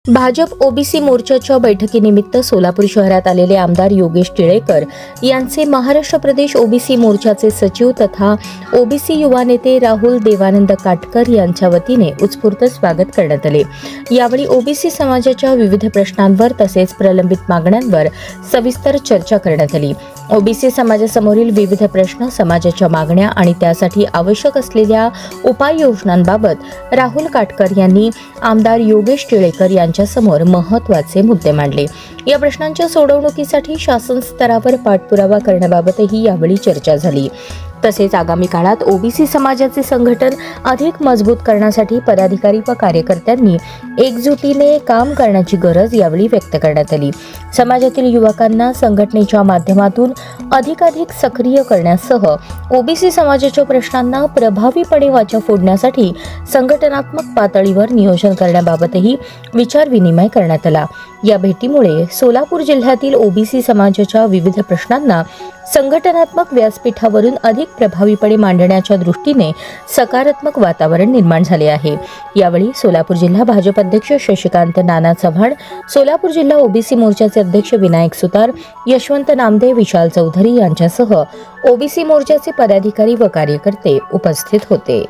Bhajap OBC मोर्चाच्या बैठकीनिमित्त सोलापूर शहरात आलेले आमदार योगेश टिळेकर यांचे महाराष्ट्र प्रदेश ओबीसी मोर्चाचे सचिव तथा ओबीसी युवा नेते राहुल देवानंद काटकर यांच्या वतीने उत्स्फूर्त स्वागत करण्यात आले। यावेळी ओबीसी समाजाच्या विविध प्रश्नांवर तसेच प्रलंबित मागण्यांवर सविस्तर चर्चा करण्यात आली। ओबीसी समाजासमोरील विविध प्रश्न, समाजाच्या मागण्या आणि त्यासाठी आवश्यक असलेल्या उपाययोजनांबाबत राहुल काटकर यांनी आमदार योगेश टिळेकर यांच्या समोर महत्त्वाचे मुद्दे मांडले। या प्रश्नांच्या सोडवणुकीसाठी शासन स्तरावर पाठपुरावा करण्याबाबतही यावेळी चर्चा झाली। तसेच आगामी काळात ओबीसी समाजाचे संघटन अधिक मजबूत करण्यासाठी पदाधिकारी व कार्यकर्त्यांनी एकजुटीने काम करण्याची गरज यावेळी व्यक्त करण्यात आली। समाजातील युवकांना संघटनेच्या माध्यमातून अधिकाधिक सक्रिय करण्यासह ओबीसी समाजाच्या प्रश्नांना प्रभावीपणे वाचा फोडण्यासाठी संघटनात्मक पातळीवर नियोजन करण्याबाबतही विचारविनिमय करण्यात आला। या भेटीमुळे सोलापूर जिल्ह्यातील ओबीसी समाजाच्या विविध प्रश्नांना संघटनात्मक व्यासपीठावरून अधिक प्रभावीपणे मांडण्याच्या दृष्टीने सकारात्मक वातावरण निर्माण झाले आहे। यावेळी सोलापूर जिल्हा भाजप अध्यक्ष शशिकांत नाना चव्हाण, सोलापूर जिल्हा ओबीसी मोर्चाचे अध्यक्ष विनायक सुतार, यशवंत नामदे, विशाल चौधरी यांच्यासह ओबीसी मोर्चाचे पदाधिकारी व कार्यकर्ते उपस्थित होते।